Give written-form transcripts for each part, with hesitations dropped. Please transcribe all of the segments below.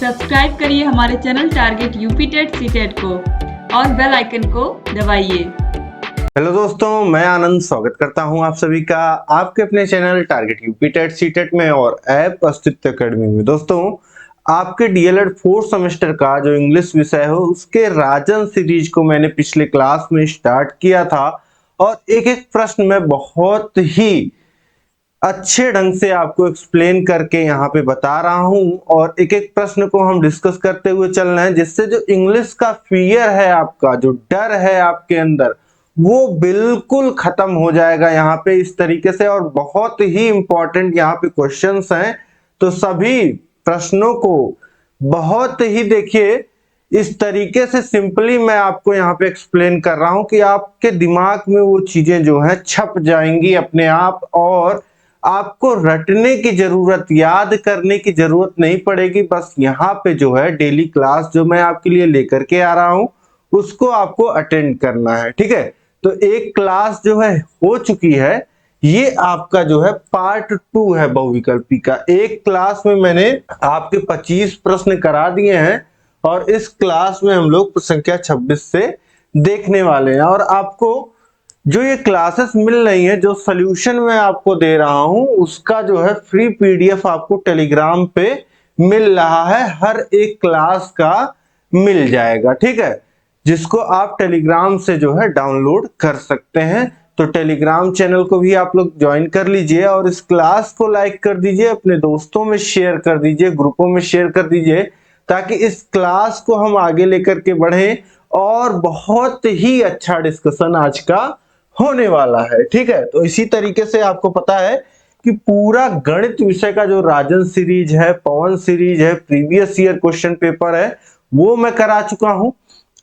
Subscribe करिए हमारे channel target UP TET CTET को और बेल आइकन को दबाइए। हेलो दोस्तों, मैं आनंद स्वागत करता हूं आप सभी का आपके अपने channel target UP TET CTET में और ऐप अस्तित्व एकेडमी में। दोस्तों, आपके डीएलएड 4th सेमेस्टर का जो इंग्लिश विषय हो उसके राजन सीरीज को मैंने पिछले क्लास में स्टार्ट किया था और एक एक प्रश्न में बहुत ही अच्छे ढंग से आपको एक्सप्लेन करके यहाँ पे बता रहा हूँ और एक एक प्रश्न को हम डिस्कस करते हुए चल रहे हैं, जिससे जो इंग्लिश का फियर है, आपका जो डर है आपके अंदर, वो बिल्कुल खत्म हो जाएगा यहाँ पे इस तरीके से। और बहुत ही इंपॉर्टेंट यहाँ पे क्वेश्चंस हैं, तो सभी प्रश्नों को बहुत ही देखिए इस तरीके से सिंपली मैं आपको यहाँ पे एक्सप्लेन कर रहा हूँ कि आपके दिमाग में वो चीजें जो है छप जाएंगी अपने आप और आपको रटने की जरूरत, याद करने की जरूरत नहीं पड़ेगी। बस यहाँ पे जो है डेली क्लास जो मैं आपके लिए लेकर के आ रहा हूँ उसको आपको अटेंड करना है, ठीक है। तो एक क्लास जो है हो चुकी है, ये आपका जो है पार्ट 2 है बहुविकल्पी का। एक क्लास में मैंने आपके 25 प्रश्न करा दिए हैं और इस क्लास में हम लोग संख्या 26 से देखने वाले हैं। और आपको जो ये क्लासेस मिल रही हैं, जो सॉल्यूशन मैं आपको दे रहा हूं, उसका जो है फ्री पीडीएफ आपको टेलीग्राम पे मिल रहा है, हर एक क्लास का मिल जाएगा, ठीक है, जिसको आप टेलीग्राम से जो है डाउनलोड कर सकते हैं। तो टेलीग्राम चैनल को भी आप लोग ज्वाइन कर लीजिए और इस क्लास को लाइक कर दीजिए, अपने दोस्तों में शेयर कर दीजिए, ग्रुपों में शेयर कर दीजिए, ताकि इस क्लास को हम आगे लेकर के बढ़ें और बहुत ही अच्छा डिस्कशन आज का होने वाला है, ठीक है। तो इसी तरीके से आपको पता है कि पूरा गणित विषय का जो राजन सीरीज है, पवन सीरीज है, प्रीवियस ईयर क्वेश्चन पेपर है, वो मैं करा चुका हूं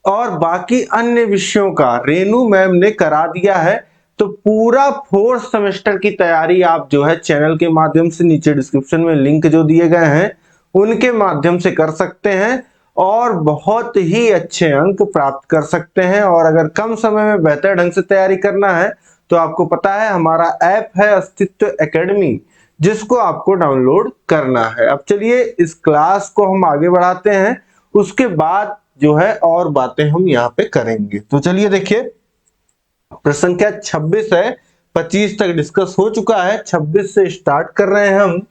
और बाकी अन्य विषयों का रेनू मैम ने करा दिया है। तो पूरा 4th सेमेस्टर की तैयारी आप जो है चैनल के माध्यम से, नीचे डिस्क्रिप्शन में लिंक जो दिए गए हैं उनके माध्यम से कर सकते हैं और बहुत ही अच्छे अंक प्राप्त कर सकते हैं। और अगर कम समय में बेहतर ढंग से तैयारी करना है तो आपको पता है हमारा ऐप है अस्तित्व एकेडमी, जिसको आपको डाउनलोड करना है। अब चलिए इस क्लास को हम आगे बढ़ाते हैं, उसके बाद जो है और बातें हम यहाँ पे करेंगे। तो चलिए देखिए, प्रश्न संख्या 26 है, 25 तक डिस्कस हो चुका है, 26 से स्टार्ट कर रहे हैं हम।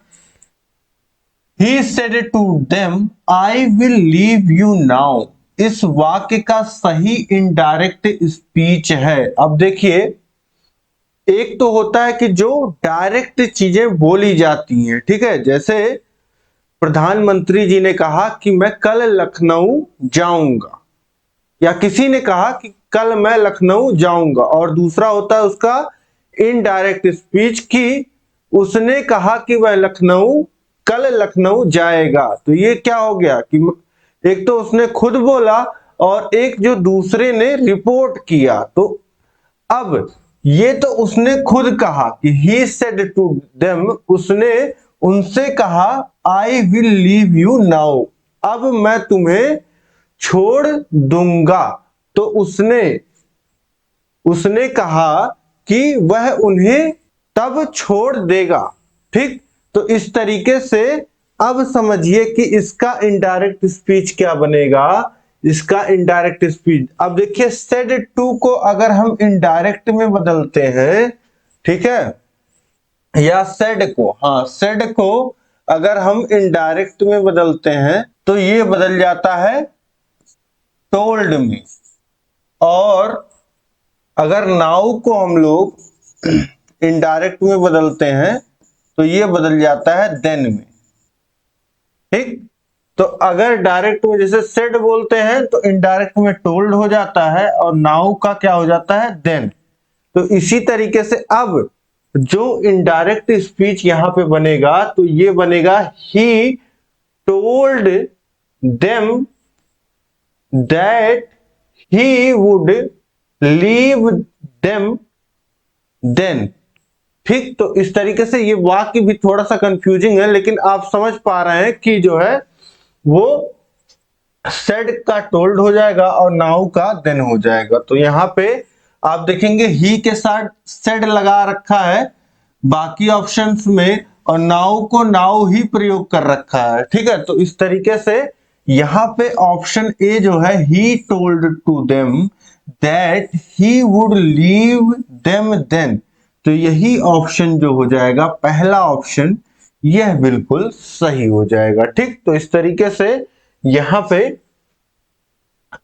He said to them, I will leave you now. इस वाक्य का सही इनडायरेक्ट स्पीच है। अब देखिए, एक तो होता है कि जो डायरेक्ट चीजें बोली जाती हैं, ठीक है, जैसे प्रधानमंत्री जी ने कहा कि मैं कल लखनऊ जाऊंगा, या किसी ने कहा कि कल मैं लखनऊ जाऊंगा। और दूसरा होता है उसका इनडायरेक्ट स्पीच कि उसने कहा कि वह कल लखनऊ जाएगा। तो ये क्या हो गया कि एक तो उसने खुद बोला और एक जो दूसरे ने रिपोर्ट किया। तो अब ये तो उसने खुद कहा कि he said to them, उसने उनसे कहा I will leave you now, अब मैं तुम्हें छोड़ दूंगा। तो उसने कहा कि वह उन्हें तब छोड़ देगा, ठीक। तो इस तरीके से अब समझिए कि इसका इनडायरेक्ट स्पीच क्या बनेगा। इसका इनडायरेक्ट स्पीच, अब देखिए सेड टू को अगर हम इनडायरेक्ट में बदलते हैं, ठीक है, या सेड को, हाँ सेड को अगर हम इनडायरेक्ट में बदलते हैं तो ये बदल जाता है टोल्ड में, और अगर नाउ को हम लोग इनडायरेक्ट में बदलते हैं तो ये बदल जाता है देन में, ठीक। तो अगर डायरेक्ट में जैसे सेड बोलते हैं तो इनडायरेक्ट में टोल्ड हो जाता है और नाउ का क्या हो जाता है, देन। तो इसी तरीके से अब जो इनडायरेक्ट स्पीच यहां पे बनेगा तो ये बनेगा he told them that he would leave them then, ठीक। तो इस तरीके से ये वाक्य भी थोड़ा सा कंफ्यूजिंग है, लेकिन आप समझ पा रहे हैं कि जो है वो सेड का टोल्ड हो जाएगा और नाउ का देन हो जाएगा। तो यहां पे आप देखेंगे ही के साथ सेड लगा रखा है बाकी ऑप्शंस में, और नाउ को नाउ ही प्रयोग कर रखा है, ठीक है। तो इस तरीके से यहाँ पे ऑप्शन ए जो है, he told to them that he would leave them then, तो यही ऑप्शन जो हो जाएगा पहला ऑप्शन, यह बिल्कुल सही हो जाएगा। ठीक, तो इस तरीके से यहां पे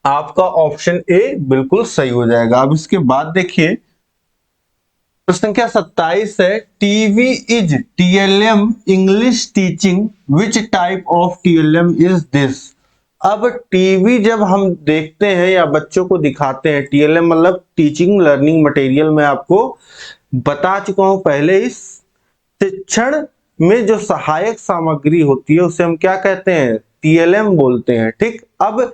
आपका ऑप्शन ए बिल्कुल सही हो जाएगा। अब इसके बाद देखिए प्रश्न संख्या 27 है, TV is TLM English teaching, which type of TLM is this. अब टीवी जब हम देखते हैं या बच्चों को दिखाते हैं, टीएलएम मतलब टीचिंग लर्निंग मटेरियल, मैं आपको बता चुका हूं पहले, इस शिक्षण में जो सहायक सामग्री होती है उसे हम क्या कहते हैं, टीएलएम बोलते हैं। ठीक, अब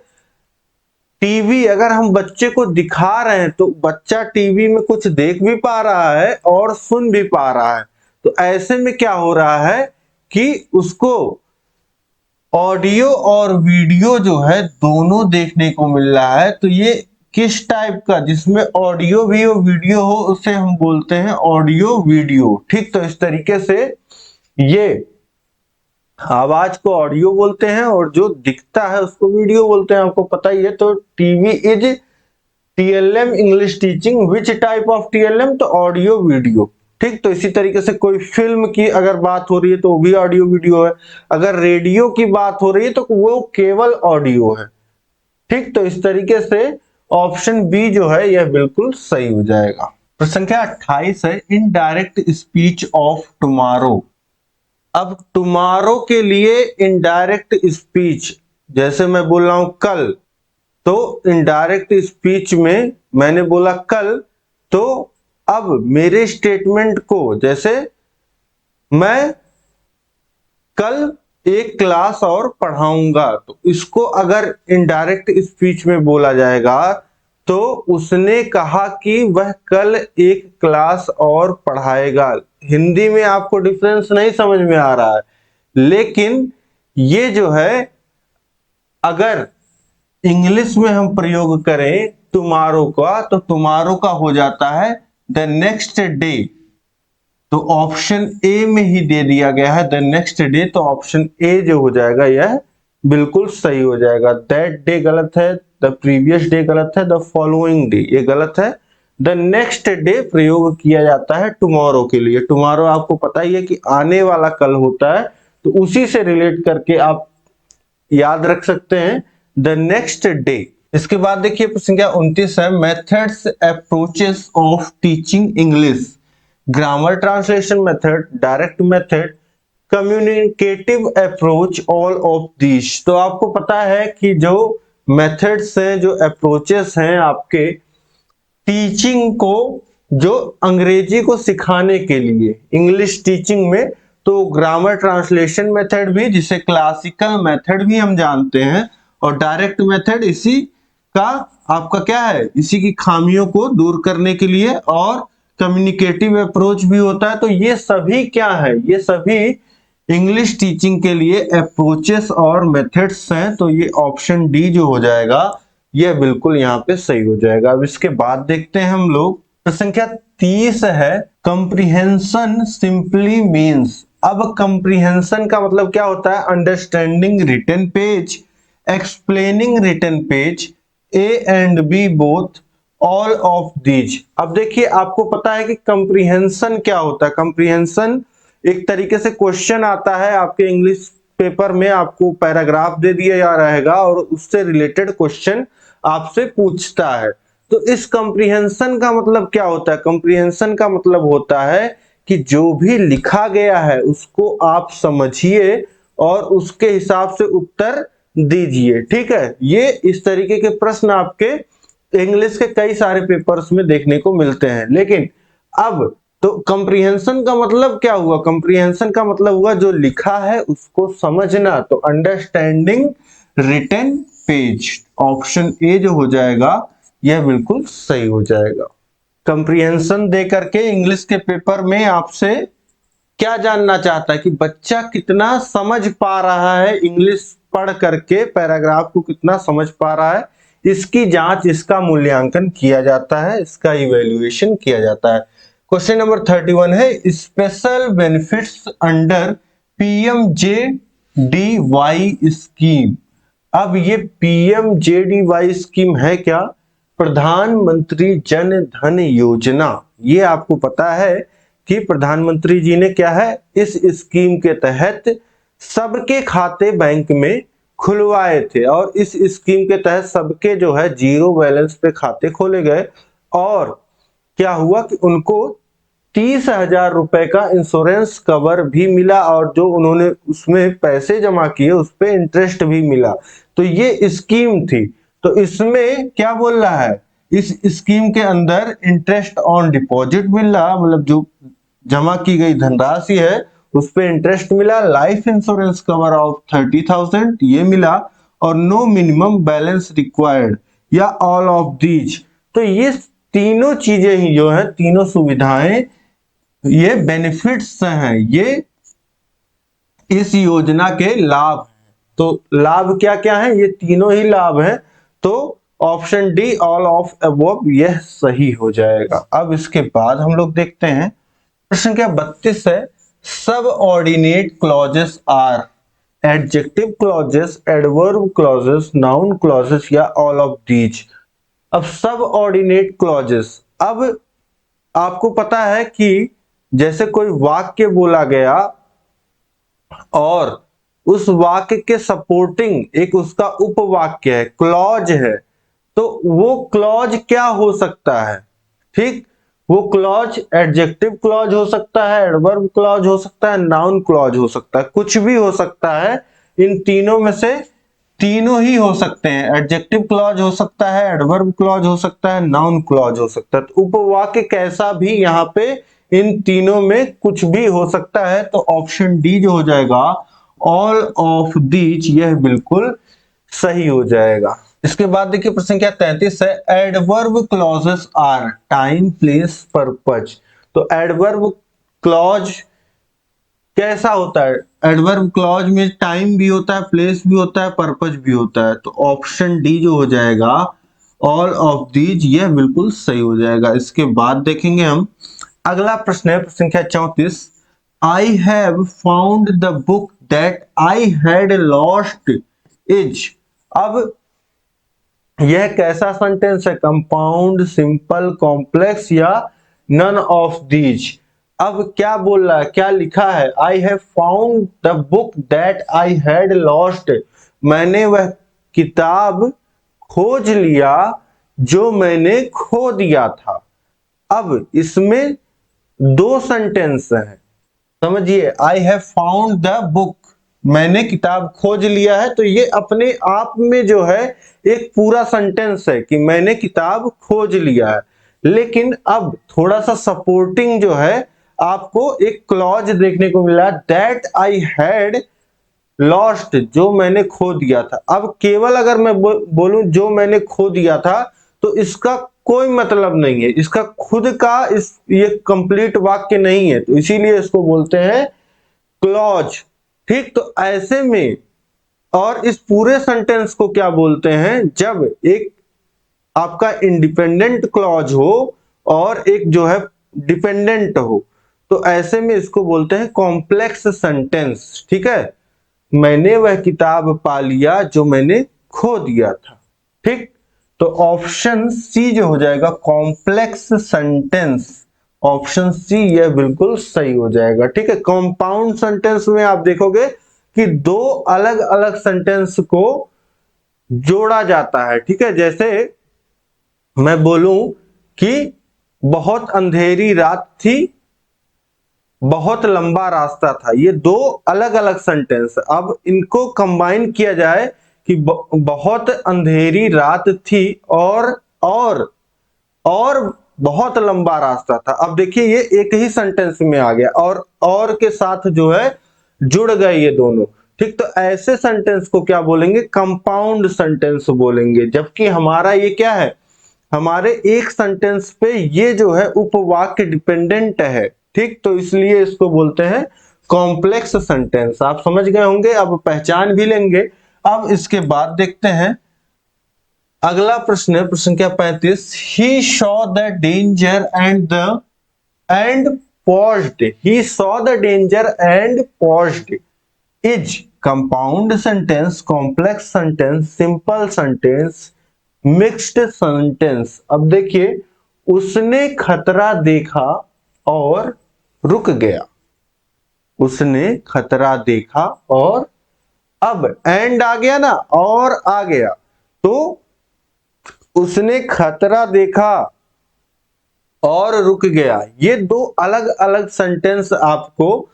टीवी अगर हम बच्चे को दिखा रहे हैं तो बच्चा टीवी में कुछ देख भी पा रहा है और सुन भी पा रहा है, तो ऐसे में क्या हो रहा है कि उसको ऑडियो और वीडियो जो है दोनों देखने को मिल रहा है। तो ये किस टाइप का, जिसमें ऑडियो भी हो वीडियो हो, उसे हम बोलते हैं ऑडियो वीडियो। ठीक, तो इस तरीके से ये आवाज को ऑडियो बोलते हैं और जो दिखता है उसको वीडियो बोलते हैं, आपको पता ही है। तो TV is TLM English teaching, which type of TLM, तो ऑडियो वीडियो। ठीक, तो इसी तरीके से कोई फिल्म की अगर बात हो रही है तो वो भी ऑडियो वीडियो है, अगर रेडियो की बात हो रही है तो वो केवल ऑडियो है। ठीक, तो इस तरीके से ऑप्शन बी जो है यह बिल्कुल सही हो जाएगा। प्रश्न संख्या 28 है, इनडायरेक्ट स्पीच ऑफ टुमारो। अब टुमारो के लिए इनडायरेक्ट स्पीच, जैसे मैं बोल रहा हूं कल, तो इनडायरेक्ट स्पीच में मैंने बोला कल, तो अब मेरे स्टेटमेंट को, जैसे मैं कल एक क्लास और पढ़ाऊंगा, तो इसको अगर इनडायरेक्ट स्पीच में बोला जाएगा तो उसने कहा कि वह कल एक क्लास और पढ़ाएगा। हिंदी में आपको डिफरेंस नहीं समझ में आ रहा है, लेकिन ये जो है अगर इंग्लिश में हम प्रयोग करें टुमारो का, तो टुमारो का हो जाता है द नेक्स्ट डे। तो ऑप्शन ए में ही दे दिया गया है द नेक्स्ट डे, तो ऑप्शन ए जो हो जाएगा यह बिल्कुल सही हो जाएगा। दैट डे गलत है, द प्रीवियस डे गलत है, द फॉलोइंग डे ये गलत है। द नेक्स्ट डे प्रयोग किया जाता है टुमारो के लिए। टुमारो आपको पता ही है कि आने वाला कल होता है, तो उसी से रिलेट करके आप याद रख सकते हैं द नेक्स्ट डे। इसके बाद देखिए प्रश्न संख्या 29 है, methods approaches of teaching English, grammar translation method, direct method, communicative approach, all of this. तो आपको पता है कि जो मेथड्स हैं, जो अप्रोचेस हैं आपके टीचिंग को, जो अंग्रेजी को सिखाने के लिए इंग्लिश टीचिंग में, तो ग्रामर ट्रांसलेशन मेथड भी, जिसे क्लासिकल मेथड भी हम जानते हैं, और डायरेक्ट मेथड इसी का आपका क्या है, इसी की खामियों को दूर करने के लिए, और कम्युनिकेटिव अप्रोच भी होता है। तो ये सभी क्या है, ये सभी इंग्लिश टीचिंग के लिए अप्रोचेस और मेथड्स हैं। तो ये ऑप्शन डी जो हो जाएगा यह बिल्कुल यहाँ पे सही हो जाएगा। अब इसके बाद देखते हैं हम लोग संख्या 30 है, कंप्रीहेंशन सिंपली मीन्स। अब कंप्रीहेंशन का मतलब क्या होता है, understanding written page, explaining written page, A and B both, all of these. अब देखिए आपको पता है कि कंप्रीहेंशन क्या होता है। कंप्रीहेंशन एक तरीके से क्वेश्चन आता है आपके इंग्लिश पेपर में, आपको पैराग्राफ दे दिया जा रहेगा और उससे रिलेटेड क्वेश्चन आपसे पूछता है। तो इस कंप्रीहेंशन का मतलब क्या होता है, कंप्रीहेंशन का मतलब होता है कि जो भी लिखा गया है उसको आप समझिए और उसके हिसाब से उत्तर दीजिए। ठीक है, ये इस तरीके के प्रश्न आपके इंग्लिश के कई सारे पेपर्स में देखने को मिलते हैं। लेकिन अब तो कंप्रीहेंशन का मतलब क्या हुआ, कंप्रीहेंशन का मतलब हुआ जो लिखा है उसको समझना। तो understanding written page, option A जो हो जाएगा यह बिल्कुल सही हो जाएगा। कंप्रीहेंशन दे करके इंग्लिश के पेपर में आपसे क्या जानना चाहता है कि बच्चा कितना समझ पा रहा है, इंग्लिश पढ़ करके पैराग्राफ को कितना समझ पा रहा है, इसकी जांच, इसका मूल्यांकन किया जाता है, इसका इवैल्यूएशन किया जाता है। क्वेश्चन नंबर 31 है, special benefits under PMJDY scheme. अब ये पीएमजेडीवाई स्कीम है क्या? प्रधानमंत्री जन धन योजना। ये आपको पता है कि प्रधानमंत्री जी ने क्या है, इस स्कीम के तहत सबके खाते बैंक में खुलवाए थे और इस स्कीम के तहत सबके जो है जीरो बैलेंस पे खाते खोले गए और क्या हुआ कि उनको 30,000 रुपए का इंश्योरेंस कवर भी मिला और जो उन्होंने उसमें पैसे जमा किए उस पे इंटरेस्ट भी मिला। तो ये स्कीम थी। तो इसमें क्या बोल रहा है, इस स्कीम के अंदर इंटरेस्ट ऑन डिपॉजिट मिल रहा, मतलब जो जमा की गई धनराशि है उस पे इंटरेस्ट मिला, लाइफ इंश्योरेंस कवर ऑफ 30,000 ये मिला और नो मिनिमम बैलेंस रिक्वायर्ड या ऑल ऑफ दीज। तो ये तीनों चीजें ही जो है, तीनों सुविधाएं, ये बेनिफिट्स हैं, ये इस योजना के लाभ हैं। तो लाभ क्या क्या है, ये तीनों ही लाभ हैं। तो option D all of above यह सही हो जाएगा। अब इसके बाद हम लोग देखते हैं प्रश्न क्या 32 है, subordinate clauses are adjective clauses, adverb clauses, noun clauses या ऑल ऑफ दीज। अब सब ऑर्डिनेट क्लॉजेस, अब आपको पता है कि जैसे कोई वाक्य बोला गया और उस वाक्य के सपोर्टिंग एक उसका उपवाक्य है, क्लॉज है, तो वो क्लॉज क्या हो सकता है? ठीक, वो क्लॉज एडजेक्टिव क्लॉज हो सकता है, एडवर्ब क्लॉज हो सकता है, नाउन क्लॉज हो सकता है, कुछ भी हो सकता है। इन तीनों में से तीनों ही हो सकते हैं, एडजेक्टिव क्लॉज हो सकता है, एडवर्ब क्लॉज हो सकता है, नाउन क्लॉज हो सकता है। तो उपवाक्य कैसा भी यहाँ पे इन तीनों में कुछ भी हो सकता है। तो ऑप्शन डी जो हो जाएगा ऑल ऑफ दीज, यह बिल्कुल सही हो जाएगा। इसके बाद देखिए प्रश्न क्या 33 है, adverb clauses are time place purpose. तो एडवर्ब क्लॉज कैसा होता है? एडवर्ब क्लॉज में टाइम भी होता है, प्लेस भी होता है, पर्पज भी होता है। तो ऑप्शन डी जो हो जाएगा ऑल ऑफ दीज, यह बिल्कुल सही हो जाएगा। इसके बाद देखेंगे हम अगला प्रश्न है प्रश्न संख्या 34, I have found the book that I had lost is. अब यह कैसा सेंटेंस है, कंपाउंड, सिंपल, कॉम्प्लेक्स या नन ऑफ दीज? अब क्या बोल रहा है, क्या लिखा है, I have found the book that I had lost, मैंने वह किताब खोज लिया जो मैंने खो दिया था। अब इसमें दो सेंटेंस हैं, समझिए, I have found the book, मैंने किताब खोज लिया है, तो ये अपने आप में जो है एक पूरा सेंटेंस है कि मैंने किताब खोज लिया है। लेकिन अब थोड़ा सा सपोर्टिंग जो है आपको एक क्लॉज देखने को मिला, दैट आई हैड लॉस्ट, जो मैंने खो दिया था। अब केवल अगर मैं बोलूं जो मैंने खो दिया था तो इसका कोई मतलब नहीं है, इसका खुद का ये कंप्लीट वाक्य नहीं है, तो इसीलिए इसको बोलते हैं क्लॉज। ठीक, तो ऐसे में और इस पूरे सेंटेंस को क्या बोलते हैं, जब एक आपका इंडिपेंडेंट क्लॉज हो और एक जो है डिपेंडेंट हो, तो ऐसे में इसको बोलते हैं कॉम्प्लेक्स सेंटेंस। ठीक है, मैंने वह किताब पा लिया जो मैंने खो दिया था। ठीक, तो ऑप्शन सी जो हो जाएगा कॉम्प्लेक्स सेंटेंस, ऑप्शन सी यह बिल्कुल सही हो जाएगा। ठीक है, कंपाउंड सेंटेंस में आप देखोगे कि दो अलग अलग सेंटेंस को जोड़ा जाता है। ठीक है, जैसे मैं बोलूं कि बहुत अंधेरी रात थी, बहुत लंबा रास्ता था, ये दो अलग अलग सेंटेंस। अब इनको कंबाइन किया जाए कि बहुत अंधेरी रात थी और बहुत लंबा रास्ता था। अब देखिए ये एक ही सेंटेंस में आ गया और के साथ जो है जुड़ गए ये दोनों। ठीक, तो ऐसे सेंटेंस को क्या बोलेंगे, कंपाउंड सेंटेंस बोलेंगे। जबकि हमारा ये क्या है, हमारे एक सेंटेंस पे ये जो है उपवाक्य डिपेंडेंट है। ठीक, तो इसलिए इसको बोलते हैं कॉम्प्लेक्स सेंटेंस। आप समझ गए होंगे, अब पहचान भी लेंगे। अब इसके बाद देखते हैं अगला प्रश्न है प्रश्न संख्या 35, he saw the danger and paused, he saw the danger and paused. Is compound sentence, complex sentence, simple sentence, mixed sentence. अब देखिए, उसने खतरा देखा और रुक गया। उसने खतरा देखा और अब एंड आ गया ना, और आ गया, तो उसने खतरा देखा और रुक गया, ये दो अलग अलग सेंटेंस आपको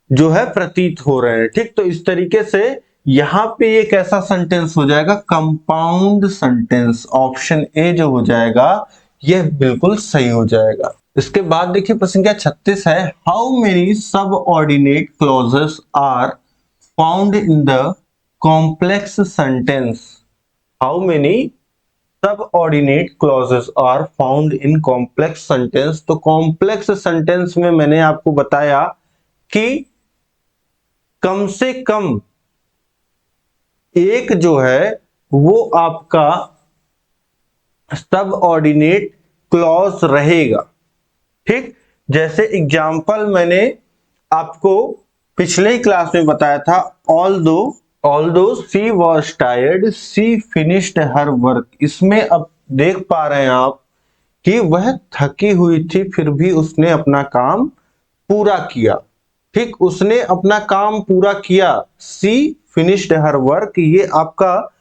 जो है प्रतीत हो रहे हैं। ठीक, तो इस तरीके से यहां पे ये कैसा सेंटेंस हो जाएगा, कंपाउंड सेंटेंस। ऑप्शन ए जो हो जाएगा यह बिल्कुल सही हो जाएगा। इसके बाद देखिए प्रश्न क्या 36 है, how many subordinate clauses are found in the complex sentence. How many subordinate clauses are found in complex sentence. तो कॉम्प्लेक्स सेंटेंस में मैंने आपको बताया कि कम से कम एक जो है वो आपका सब ऑर्डिनेट क्लॉज रहेगा। ठीक, जैसे एग्जाम्पल मैंने आपको पिछले ही क्लास में बताया था, although she was tired she finished her work. इसमें अब देख पा रहे हैं आप कि वह थकी हुई थी फिर भी उसने अपना काम पूरा किया। ठीक, उसने अपना काम पूरा किया, सी फिनिश्ड हर वर्क, ये आपका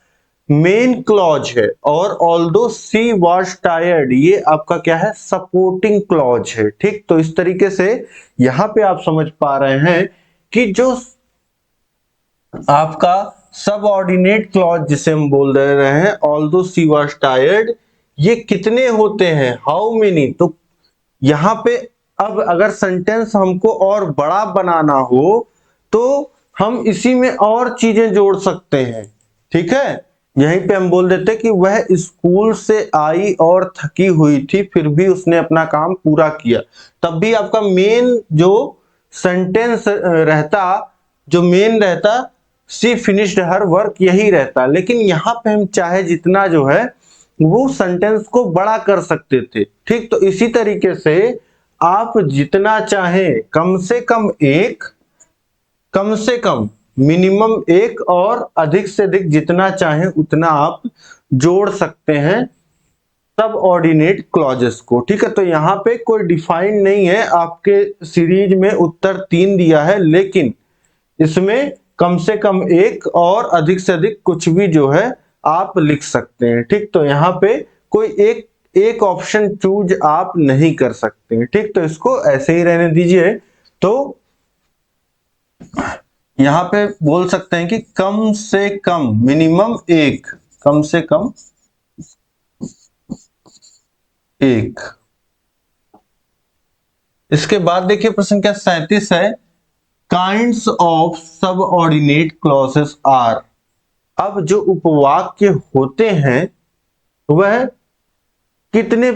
मेन क्लॉज है। और ऑल्दो सी वॉज टायर्ड, ये आपका क्या है, सपोर्टिंग क्लॉज है। ठीक, तो इस तरीके से यहां पे आप समझ पा रहे हैं कि जो आपका सब ऑर्डिनेट क्लॉज जिसे हम बोल दे रहे हैं, ऑल्दो सी वॉज टायर्ड, ये कितने होते हैं, हाउ मेनी। तो यहां पे अब अगर सेंटेंस हमको और बड़ा बनाना हो तो हम इसी में और चीजें जोड़ सकते हैं। ठीक है, यहीं पे हम बोल देते कि वह स्कूल से आई और थकी हुई थी फिर भी उसने अपना काम पूरा किया। तब भी आपका मेन जो सेंटेंस रहता, जो मेन रहता, सी फिनिश्ड हर वर्क, यही रहता। लेकिन यहां पे हम चाहे जितना जो है वो सेंटेंस को बड़ा कर सकते थे। ठीक, तो इसी तरीके से आप जितना चाहें, कम से कम मिनिमम एक, और अधिक से अधिक जितना चाहें उतना आप जोड़ सकते हैं सब ऑर्डिनेट क्लॉजेस को। ठीक है, तो यहां पे कोई डिफाइन नहीं है, आपके सीरीज में उत्तर 3 दिया है, लेकिन इसमें कम से कम एक और अधिक से अधिक कुछ भी जो है आप लिख सकते हैं। ठीक, तो यहाँ पे कोई एक ऑप्शन चूज आप नहीं कर सकते हैं। ठीक, तो इसको ऐसे ही रहने दीजिए। तो यहां पे बोल सकते हैं कि कम से कम मिनिमम एक, कम से कम एक। इसके बाद देखिए प्रश्न क्या 37 है, kinds of subordinate clauses are. अब जो उपवाक्य होते हैं वह कितने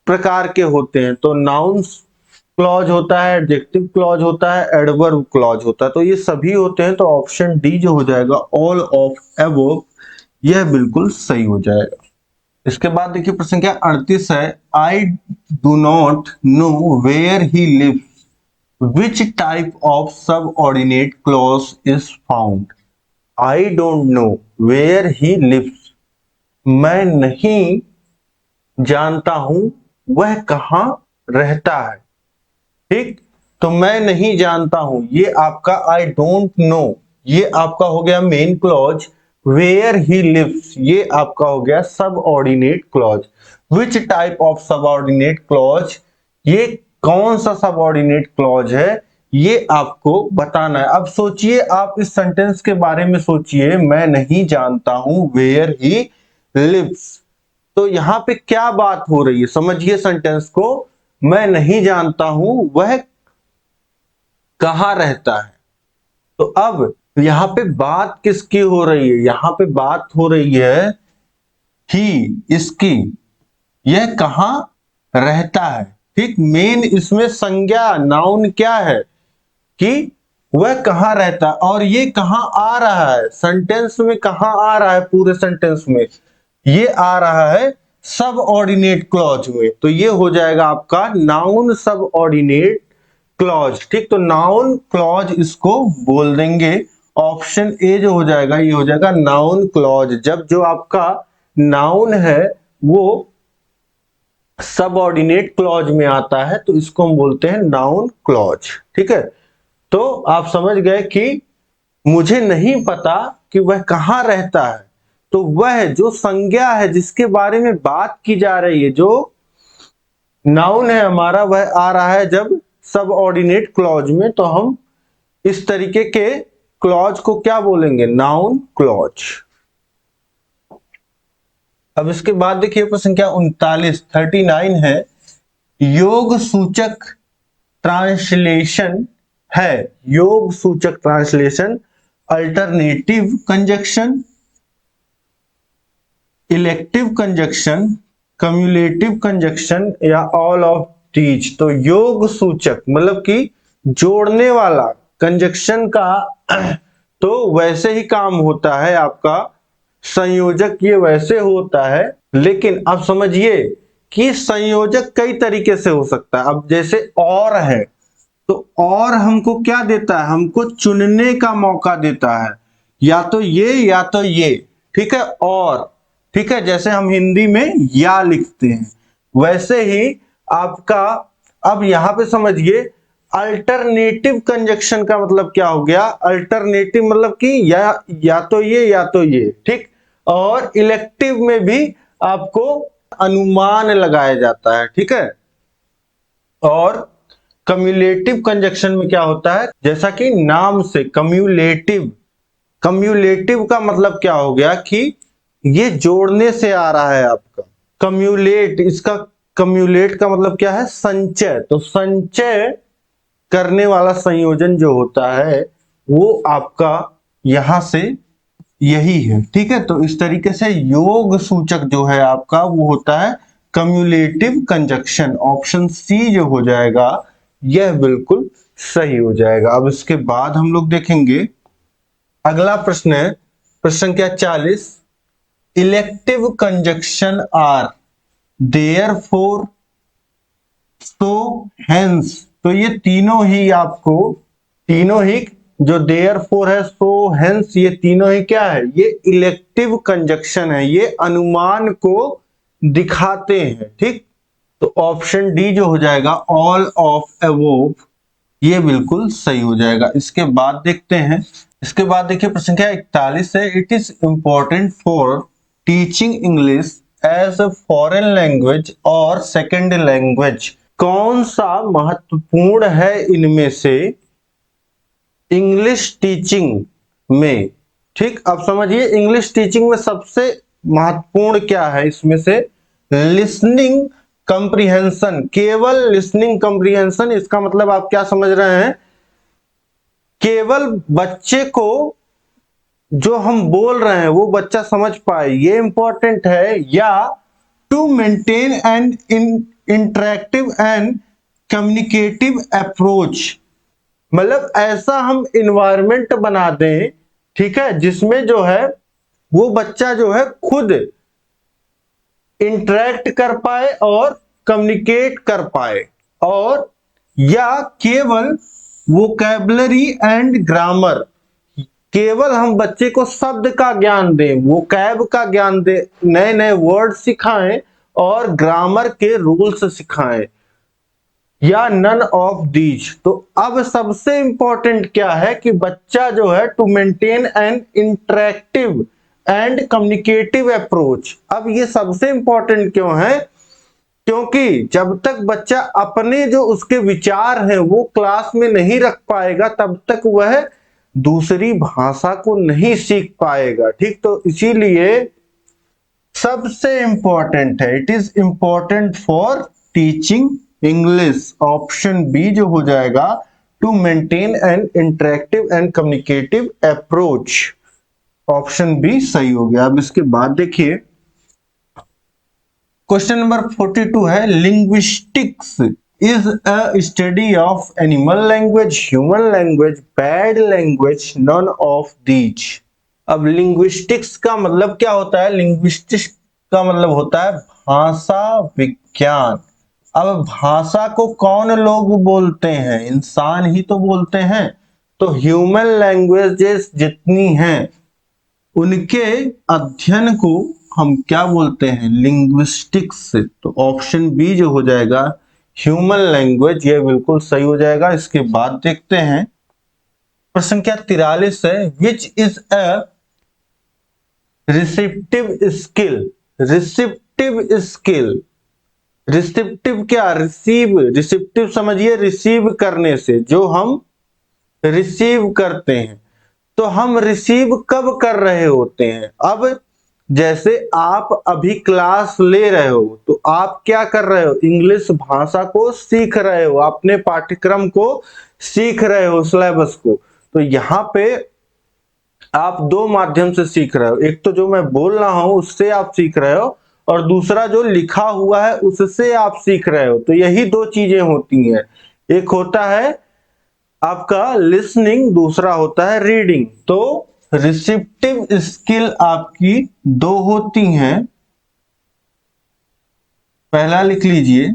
प्रकार के होते हैं। तो नाउन्स क्लॉज होता है, एडजेक्टिव क्लॉज होता है, एडवर्ब क्लॉज होता है। तो ये सभी होते हैं, तो ऑप्शन डी जो हो जाएगा ऑल ऑफ एबोव, यह बिल्कुल सही हो जाएगा। इसके बाद देखिए प्रश्न क्या 38 है, I do not know where he lives which type of subordinate clause is found. I don't know where he lives, मैं नहीं जानता हूं वह कहां रहता है। ठीक, तो मैं नहीं जानता हूं, ये आपका आई डोंट नो, ये आपका हो गया main clause. Where he lives, ये आपका हो गया subordinate clause. Which type of subordinate clause, ये कौन सा सब ऑर्डिनेट क्लॉज है, ये आपको बताना है। अब सोचिए, आप इस सेंटेंस के बारे में सोचिए, मैं नहीं जानता हूं वेयर ही लिव्स। तो यहां पे क्या बात हो रही है, समझिए सेंटेंस को, मैं नहीं जानता हूं वह कहां रहता है। तो अब यहां पे बात किसकी हो रही है, यहां पे बात हो रही है ही, इसकी, यह कहां रहता है। ठीक, मेन इसमें संज्ञा नाउन क्या है कि वह कहां रहता है, और ये कहां आ रहा है सेंटेंस में, कहां आ रहा है पूरे सेंटेंस में, ये आ रहा है सब ऑर्डिनेट क्लॉज में। तो ये हो जाएगा आपका नाउन सब ऑर्डिनेट क्लॉज, ठीक। तो नाउन क्लॉज इसको बोल देंगे। ऑप्शन ए जो हो जाएगा ये हो जाएगा नाउन क्लॉज। जब जो आपका नाउन है वो सबऑर्डिनेट क्लॉज में आता है तो इसको हम बोलते हैं नाउन क्लॉज, ठीक है। तो आप समझ गए कि मुझे नहीं पता कि वह कहां रहता है, तो वह जो संज्ञा है जिसके बारे में बात की जा रही है, जो नाउन है हमारा, वह आ रहा है जब सबऑर्डिनेट क्लॉज में, तो हम इस तरीके के क्लॉज को क्या बोलेंगे, नाउन क्लॉज। अब इसके बाद देखिए प्रश्न संख्या 39 है, योग सूचक ट्रांसलेशन है। योग सूचक translation alternative conjunction, elective conjunction, cumulative conjunction या ऑल ऑफ दीज। तो योग सूचक मतलब कि जोड़ने वाला कंजक्शन का तो वैसे ही काम होता है आपका, संयोजक ये वैसे होता है, लेकिन अब समझिए कि संयोजक कई तरीके से हो सकता है। अब जैसे और है तो और हमको क्या देता है, हमको चुनने का मौका देता है, या तो ये या तो ये, ठीक है। और ठीक है, जैसे हम हिंदी में या लिखते हैं वैसे ही आपका, अब यहां पे समझिए अल्टरनेटिव कंजक्शन का मतलब क्या हो गया, अल्टरनेटिव मतलब कि या तो ये या तो ये, ठीक। और इलेक्टिव में भी आपको अनुमान लगाया जाता है, ठीक है। और कम्युलेटिव कंजक्शन में क्या होता है, जैसा कि नाम से कम्युलेटिव, कम्युलेटिव का मतलब क्या हो गया कि ये जोड़ने से आ रहा है आपका। कम्युलेट, इसका कम्युलेट का मतलब क्या है, संचय। तो संचय करने वाला संयोजन जो होता है वो आपका यहां से यही है, ठीक है। तो इस तरीके से योग सूचक जो है आपका वो होता है कम्युलेटिव कंजक्शन। ऑप्शन सी जो हो जाएगा यह बिल्कुल सही हो जाएगा। अब इसके बाद हम लोग देखेंगे अगला प्रश्न है प्रश्न संख्या 40, illative conjunction are therefore so hence. तो ये तीनों ही आपको, तीनों ही जो देयरफॉर है, सो हेंस, ये तीनों ही क्या है, ये इलेक्टिव कंजक्शन है, ये अनुमान को दिखाते हैं, ठीक। तो ऑप्शन डी जो हो जाएगा ऑल ऑफ अबोव, ये बिल्कुल सही हो जाएगा। इसके बाद देखते हैं, इसके बाद देखिए प्रश्न संख्या 41 है, it is important for teaching English as a foreign language और सेकेंड लैंग्वेज। कौन सा महत्वपूर्ण है इनमें से इंग्लिश टीचिंग में, ठीक। अब समझिए इंग्लिश टीचिंग में सबसे महत्वपूर्ण क्या है इसमें से, लिसनिंग कंप्रीहेंशन। केवल लिसनिंग कंप्रीहेंशन, इसका मतलब आप क्या समझ रहे हैं, केवल बच्चे को जो हम बोल रहे हैं वो बच्चा समझ पाए, ये इंपॉर्टेंट है, या to maintain an interactive and communicative approach. मतलब ऐसा हम इन्वायरमेंट बना दें, ठीक है, जिसमें जो है वो बच्चा जो है खुद इंटरेक्ट कर पाए और कम्युनिकेट कर पाए, और या केवल वोकैबुलरी एंड ग्रामर, केवल हम बच्चे को शब्द का ज्ञान दें, वोकैब का ज्ञान दें, नए नए वर्ड सिखाएं और ग्रामर के रूल्स सिखाएं, या नन ऑफ दीज। तो अब सबसे इंपॉर्टेंट क्या है कि बच्चा जो है to maintain an interactive and communicative approach. अब ये सबसे इंपॉर्टेंट क्यों है, क्योंकि जब तक बच्चा अपने जो उसके विचार हैं वो क्लास में नहीं रख पाएगा तब तक वह दूसरी भाषा को नहीं सीख पाएगा, ठीक। तो इसीलिए सबसे इंपॉर्टेंट है, it is important for teaching English. Option B जो हो जाएगा to maintain an interactive and communicative approach. Option B सही हो गया। अब इसके बाद देखिए क्वेश्चन नंबर 42 है, linguistics is a study of animal language, human language, bad language, none of these. अब लिंग्विस्टिक्स का मतलब क्या होता है, लिंग्विस्टिक्स का मतलब होता है भाषा विज्ञान, अब भाषा को कौन लोग बोलते हैं? इंसान ही तो बोलते हैं। तो ह्यूमन लैंग्वेजेस जितनी हैं उनके अध्ययन को हम क्या बोलते हैं? लिंग्विस्टिक्स। तो ऑप्शन बी जो हो जाएगा ह्यूमन लैंग्वेज, ये बिल्कुल सही हो जाएगा। इसके बाद देखते हैं प्रश्न क्या 43 है, which is a receptive skill. Receptive skill, receptive क्या? रिसीव, रिसेप्टिव समझिए रिसीव करने से, जो हम रिसीव करते हैं। तो हम रिसीव कब कर रहे होते हैं? अब जैसे आप अभी क्लास ले रहे हो तो आप क्या कर रहे हो? इंग्लिश भाषा को सीख रहे हो, अपने पाठ्यक्रम को सीख रहे हो, सिलेबस को। तो यहाँ पे आप दो माध्यम से सीख रहे हो, एक तो जो मैं बोल रहा हूं उससे आप सीख रहे हो, और दूसरा जो लिखा हुआ है उससे आप सीख रहे हो। तो यही दो चीजें होती हैं, एक होता है आपका लिसनिंग, दूसरा होता है रीडिंग। तो रिसेप्टिव स्किल आपकी दो होती हैं, पहला लिख लीजिए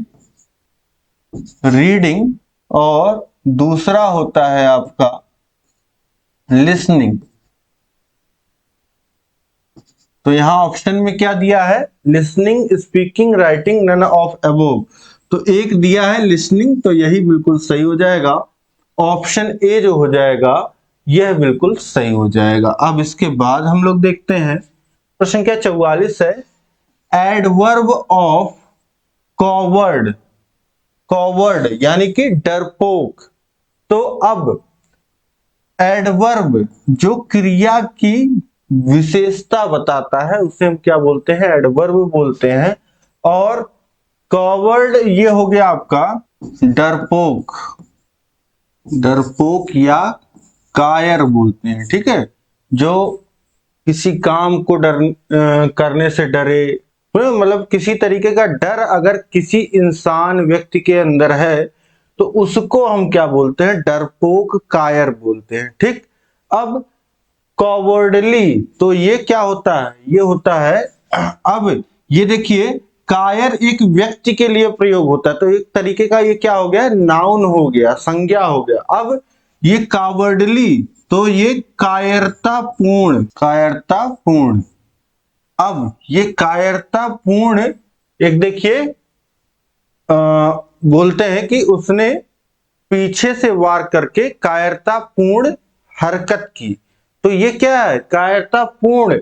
रीडिंग और दूसरा होता है आपका लिसनिंग। तो यहां ऑप्शन में क्या दिया है? Listening, speaking, writing, none of above. तो एक दिया है लिसनिंग, तो यही बिल्कुल सही हो जाएगा। ऑप्शन ए जो हो जाएगा यह बिल्कुल सही हो जाएगा। अब इसके बाद हम लोग देखते हैं प्रश्न क्या 44 है, एडवर्ब ऑफ कॉवर्ड। कॉवर्ड यानी कि डरपोक। तो अब एडवर्ब जो क्रिया की विशेषता बताता है उसे हम क्या बोलते हैं? एडवर्ब बोलते हैं। और कॉवर्ड ये हो गया आपका डरपोक। डरपोक या कायर बोलते हैं, ठीक है, जो किसी काम को करने से डरे, मतलब किसी तरीके का डर अगर किसी इंसान व्यक्ति के अंदर है तो उसको हम क्या बोलते हैं? डरपोक, कायर बोलते हैं। ठीक। अब कॉवर्डली, तो ये क्या होता है? ये होता है, अब ये देखिए कायर एक व्यक्ति के लिए प्रयोग होता है, तो एक तरीके का ये क्या हो गया? नाउन हो गया, संज्ञा हो गया। अब ये कावर्डली, तो ये कायरतापूर्ण, कायरतापूर्ण। अब ये कायरतापूर्ण, एक देखिए बोलते हैं कि उसने पीछे से वार करके कायरतापूर्ण हरकत की। तो ये क्या है? कायरतापूर्ण।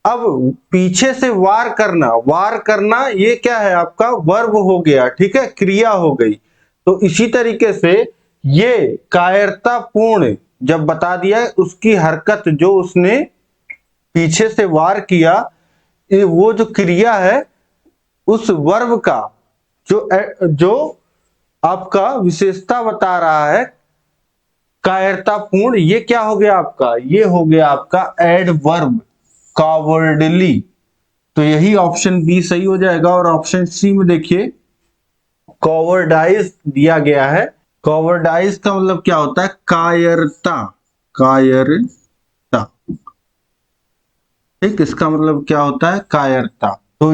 अब पीछे से वार करना, वार करना ये क्या है? आपका वर्ब हो गया, ठीक है, क्रिया हो गई। तो इसी तरीके से ये कायरतापूर्ण जब बता दिया, उसकी हरकत जो उसने पीछे से वार किया, वो जो क्रिया है उस वर्ब का जो आपका विशेषता बता रहा है कायरतापूर्ण, ये क्या हो गया आपका? ये हो गया आपका एडवर्ब, कावर्डली। तो यही ऑप्शन बी सही हो जाएगा। और ऑप्शन सी में देखिए कॉवर्डाइज दिया गया है। कॉवर्डाइज का मतलब क्या होता है? कायरता, कायरता। ठीक, इसका मतलब क्या होता है? कायरता। तो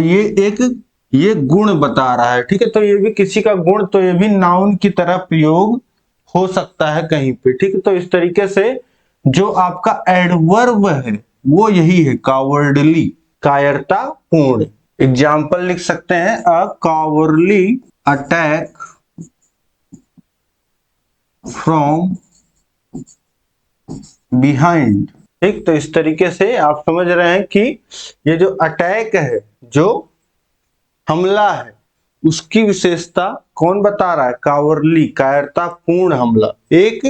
ये गुण बता रहा है, ठीक है। तो ये भी किसी का गुण, तो ये भी नाउन की तरह प्रयोग हो सकता है कहीं पे, ठीक है। तो इस तरीके से जो आपका एडवर्ब है वो यही है, कावर्डली, कायरतापूर्ण। एग्जाम्पल लिख सकते हैं, अ कावर्डली अटैक फ्रॉम बिहाइंड। ठीक, तो इस तरीके से आप समझ रहे हैं कि ये जो अटैक है, जो हमला है, उसकी विशेषता कौन बता रहा है? कावर्डली, कायरतापूर्ण हमला, एक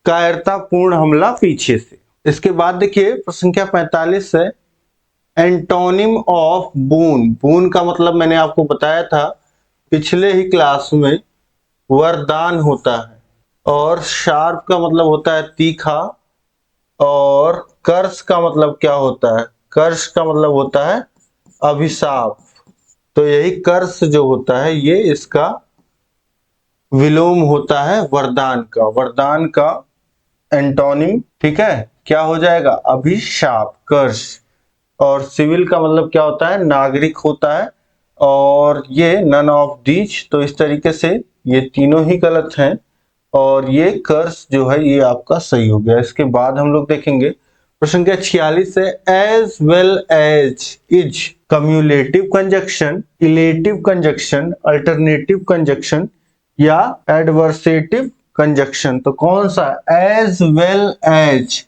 कायरतापूर्ण हमला पीछे से। इसके बाद देखिए प्रश्न संख्या 45 है, एंटोनिम ऑफ बून। बून का मतलब मैंने आपको बताया था पिछले ही क्लास में, वरदान होता है। और शार्प का मतलब होता है तीखा। और कर्ष का मतलब क्या होता है? कर्ष का मतलब होता है अभिशाप। तो यही कर्ष जो होता है ये इसका विलोम होता है वरदान का। वरदान का एंटोनिम, ठीक है, क्या हो जाएगा? अभिशाप, कर्ष। और सिविल का मतलब क्या होता है? नागरिक होता है। और ये नन ऑफ दीज। तो इस तरीके से ये तीनों ही गलत हैं और ये कर्स जो है ये आपका सही हो गया। इसके बाद हम लोग देखेंगे प्रश्न संख्या 46 है as well as is cumulative conjunction, illative conjunction, alternative conjunction या एडवर्सेटिव कंजक्शन। तो कौन सा as well as?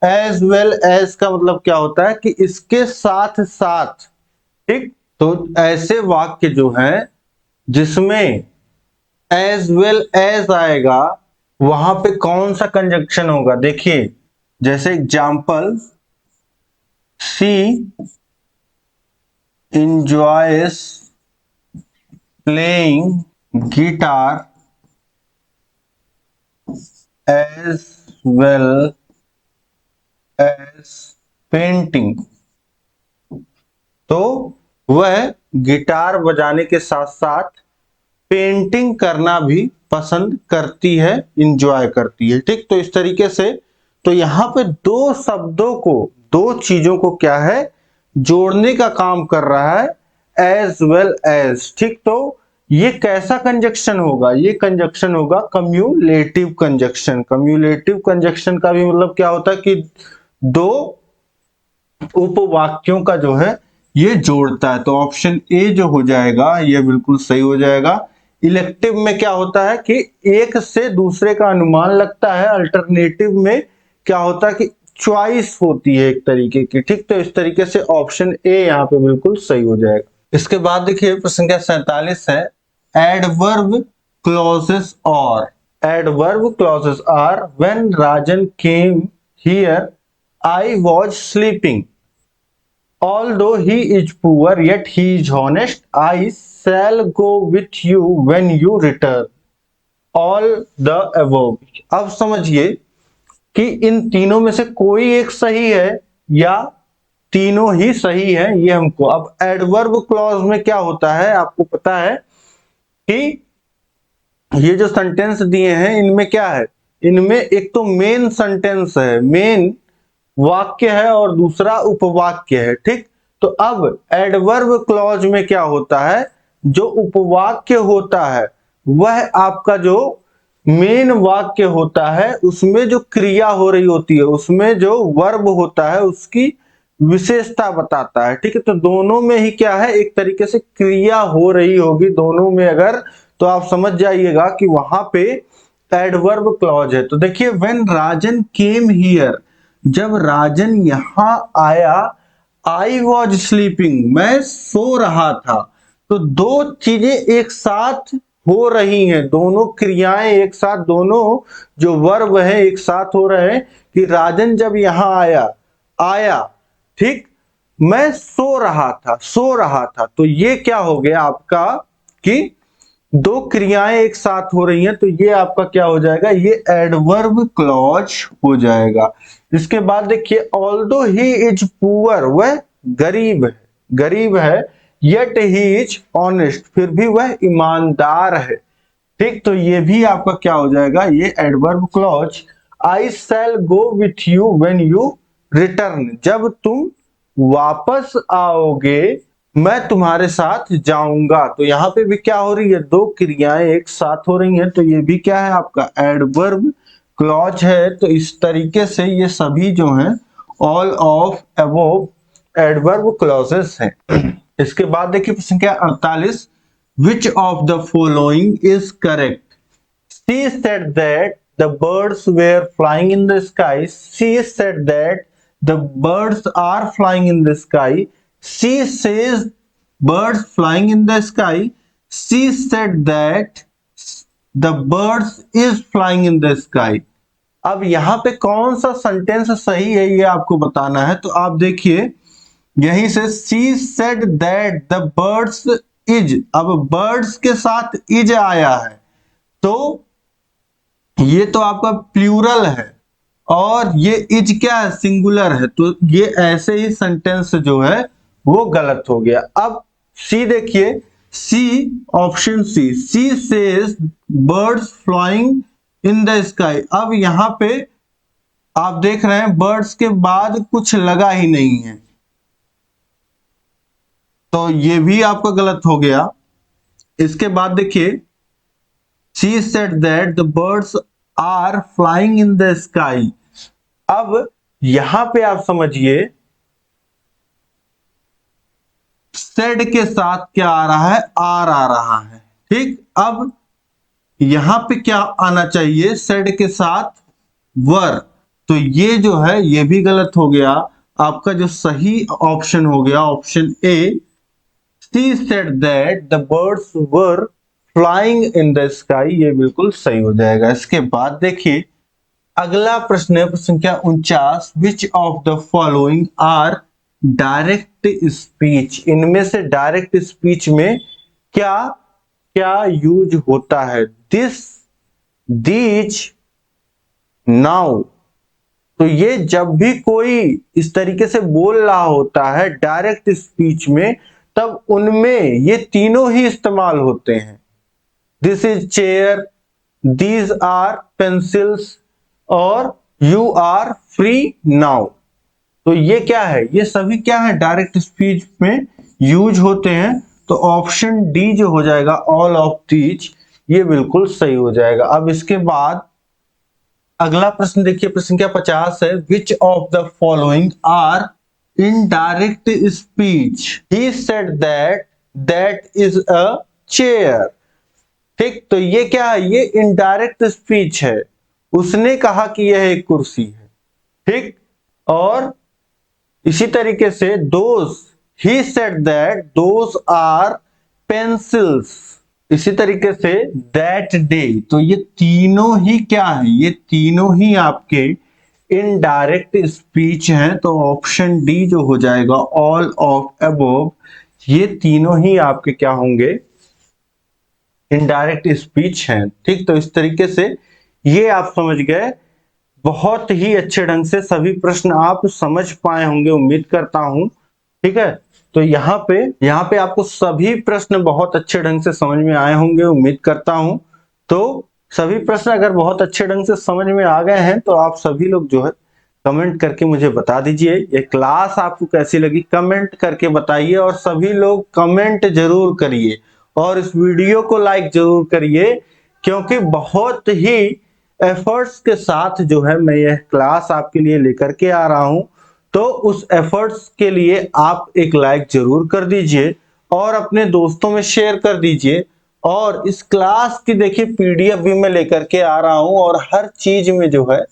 As well as का मतलब क्या होता है कि इसके साथ साथ, ठीक। तो ऐसे वाक्य जो हैं जिसमें एज वेल एज आएगा वहां पे कौन सा कंजक्शन होगा? देखिए जैसे एग्जाम्पल, सी enjoys playing guitar as well as painting। तो वह गिटार बजाने के साथ साथ पेंटिंग करना भी पसंद करती है, इंजॉय करती है, ठीक। तो इस तरीके से तो यहां पे दो शब्दों को, दो चीजों को क्या है, जोड़ने का काम कर रहा है एज वेल एज, ठीक। तो ये कैसा कंजक्शन होगा? ये कंजक्शन होगा कम्युलेटिव कंजक्शन। कम्युलेटिव कंजक्शन का भी मतलब क्या होता है कि दो उपवाक्यों का जो है ये जोड़ता है। तो ऑप्शन ए जो हो जाएगा ये बिल्कुल सही हो जाएगा। इलेक्टिव में क्या होता है कि एक से दूसरे का अनुमान लगता है। अल्टरनेटिव में क्या होता है कि चॉइस होती है एक तरीके की, ठीक। तो इस तरीके से ऑप्शन ए यहाँ पे बिल्कुल सही हो जाएगा। इसके बाद देखिए प्रश्न संख्या 47 है एडवर्ब क्लॉजेस और adverb clauses are when Rajan came here I was sleeping, although he is poor yet he is honest, I shall go with you when you return, all the above। अब समझिए कि इन तीनों में से कोई एक सही है या तीनों ही सही है ये हमको। अब एडवर्ब क्लॉज में क्या होता है आपको पता है कि ये जो सेंटेंस दिए हैं इनमें क्या है, इनमें एक तो मेन सेंटेंस है, मेन वाक्य है और दूसरा उपवाक्य है, ठीक। तो अब एडवर्ब क्लॉज में क्या होता है, जो उपवाक्य होता है वह आपका जो मेन वाक्य होता है उसमें जो क्रिया हो रही होती है, उसमें जो वर्ब होता है उसकी विशेषता बताता है, ठीक है। तो दोनों में ही क्या है, एक तरीके से क्रिया हो रही होगी दोनों में अगर, तो आप समझ जाइएगा कि वहां पे एडवर्ब क्लॉज है। तो देखिए व्हेन राजन केम हियर, जब राजन यहां आया, आई वॉज स्लीपिंग, मैं सो रहा था। तो दो चीजें एक साथ हो रही हैं, दोनों क्रियाएं एक साथ, दोनों जो वर्ब है एक साथ हो रहे हैं कि राजन जब यहां आया, आया, ठीक, मैं सो रहा था, सो रहा था। तो ये क्या हो गया आपका कि दो क्रियाएं एक साथ हो रही हैं, तो ये आपका क्या हो जाएगा, ये एडवर्ब क्लॉज हो जाएगा। इसके बाद देखिए ऑल्दो ही इज पुअर, वह गरीब है, गरीब है, येट ही इज ऑनेस्ट, फिर भी वह ईमानदार है, ठीक। तो ये भी आपका क्या हो जाएगा, ये adverb clause. I shall go with you when you return, जब तुम वापस आओगे मैं तुम्हारे साथ जाऊंगा। तो यहां पे भी क्या हो रही है, दो क्रियाएं एक साथ हो रही हैं, तो ये भी क्या है आपका एडवर्ब क्लॉज है। तो इस तरीके से ये सभी जो हैं all of above adverb clauses हैं। इसके बाद देखिए प्रश्न संख्या 48, विच of the following is correct? She said that the birds were flying in the sky. She said that the birds are flying in the sky. She says birds flying in the sky. She said that the birds is flying in the sky। अब यहां पे कौन सा sentence सही है ये आपको बताना है। तो आप देखिए यहीं से she said that the birds is, अब birds के साथ is आया है तो ये तो आपका प्लूरल है और ये इज क्या है, सिंगुलर है। तो ये ऐसे ही सेंटेंस जो है वो गलत हो गया। अब सी देखिए, C option C, C says birds flying in the sky. अब यहां पे आप देख रहे हैं बर्ड्स के बाद कुछ लगा ही नहीं है, तो ये भी आपका गलत हो गया। इसके बाद देखिए, she said that the birds are flying in the sky। अब यहां पे आप समझिए, said के साथ क्या आ रहा है, आर आ रहा है। ठीक, अब यहां पे क्या आना चाहिए, said के साथ वर। तो ये जो है ये भी गलत हो गया। आपका जो सही ऑप्शन हो गया option A, she said that the birds were flying in the sky, ये बिल्कुल सही हो जाएगा। इसके बाद देखिए अगला प्रश्न है, प्रश्न संख्या 49, which of the following are direct speech। इनमें से डायरेक्ट स्पीच में क्या क्या यूज होता है, दिस, दीज, नाउ। तो ये जब भी कोई इस तरीके से बोल रहा होता है डायरेक्ट स्पीच में, तब उनमें ये तीनों ही इस्तेमाल होते हैं। This is chair, these are pencils और यू आर फ्री नाउ। तो ये क्या है, ये सभी क्या है, डायरेक्ट स्पीच में यूज होते हैं। तो ऑप्शन डी जो हो जाएगा, ऑल ऑफ दीज, ये बिल्कुल सही हो जाएगा। अब इसके बाद अगला प्रश्न देखिए, प्रश्न संख्या 50 है, which of the following are indirect speech. He said that that is a chair. ठीक, तो ये क्या है, ये इनडायरेक्ट स्पीच है। उसने कहा कि यह एक कुर्सी है। ठीक, और इसी तरीके से those, he said that those are pencils. इसी तरीके से दैट डे। तो ये तीनों ही क्या है, ये तीनों ही आपके इनडायरेक्ट स्पीच हैं। तो ऑप्शन डी जो हो जाएगा, ऑल ऑफ अबव, ये तीनों ही आपके क्या होंगे, इनडायरेक्ट स्पीच हैं। ठीक, तो इस तरीके से ये आप समझ गए। बहुत ही अच्छे ढंग से सभी प्रश्न आप समझ पाए होंगे, उम्मीद करता हूं। ठीक है, तो यहाँ पे आपको सभी प्रश्न बहुत अच्छे ढंग से समझ में आए होंगे, उम्मीद करता हूं। तो सभी प्रश्न अगर बहुत अच्छे ढंग से समझ में आ गए हैं तो आप सभी लोग जो है कमेंट करके मुझे बता दीजिए ये क्लास आपको कैसी लगी, कमेंट करके बताइए। और सभी लोग कमेंट जरूर करिए और इस वीडियो को लाइक जरूर करिए, क्योंकि बहुत ही एफर्ट्स के साथ जो है मैं यह क्लास आपके लिए लेकर के आ रहा हूं। तो उस एफर्ट्स के लिए आप एक लाइक जरूर कर दीजिए और अपने दोस्तों में शेयर कर दीजिए। और इस क्लास की देखिए पीडीएफ भी मैं लेकर के आ रहा हूं, और हर चीज में जो है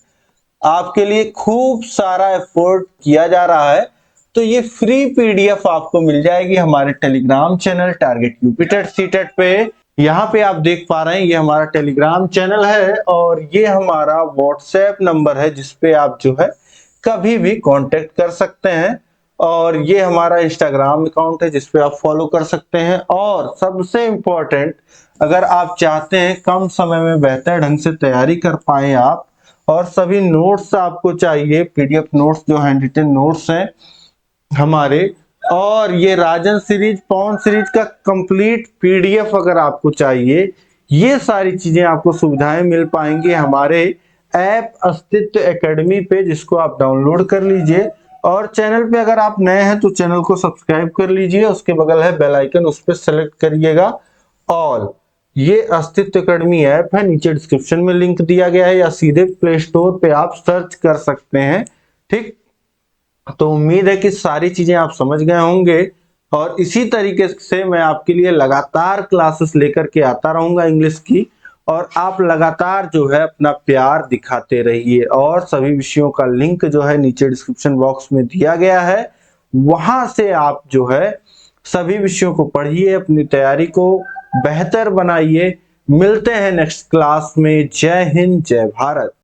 आपके लिए खूब सारा एफर्ट किया जा रहा है। तो ये फ्री पीडीएफ आपको मिल जाएगी हमारे Telegram channel target UP TET CTET पे। यहाँ पे आप देख पा रहे हैं ये हमारा टेलीग्राम चैनल है, और ये हमारा व्हाट्सएप नंबर है जिसपे आप जो है कभी भी कांटेक्ट कर सकते हैं। और ये हमारा इंस्टाग्राम अकाउंट है जिसपे आप फॉलो कर सकते हैं। और सबसे इंपॉर्टेंट, अगर आप चाहते हैं कम समय में बेहतर ढंग से तैयारी कर पाए आप, और सभी नोट्स आपको चाहिए, पीडीएफ नोट्स जो हैंड रिटन नोट्स हैं हमारे, और ये राजन सीरीज, पवन सीरीज का कंप्लीट पीडीएफ अगर आपको चाहिए, ये सारी चीजें आपको सुविधाएं मिल पाएंगी हमारे ऐप अस्तित्व एकेडमी पे, जिसको आप डाउनलोड कर लीजिए। और चैनल पे अगर आप नए हैं तो चैनल को सब्सक्राइब कर लीजिए, उसके बगल है बेल आइकन, उस पर सेलेक्ट करिएगा ऑल। ये अस्तित्व एकेडमी ऐप है, नीचे डिस्क्रिप्शन में लिंक दिया गया है, या सीधे प्ले स्टोर पे आप सर्च कर सकते हैं। ठीक, तो उम्मीद है कि सारी चीजें आप समझ गए होंगे, और इसी तरीके से मैं आपके लिए लगातार क्लासेस लेकर के आता रहूंगा इंग्लिश की, और आप लगातार जो है अपना प्यार दिखाते रहिए। और सभी विषयों का लिंक जो है नीचे डिस्क्रिप्शन बॉक्स में दिया गया है, वहां से आप जो है सभी विषयों को पढ़िए, अपनी तैयारी को बेहतर बनाइए। मिलते हैं नेक्स्ट क्लास में। जय हिंद, जय भारत।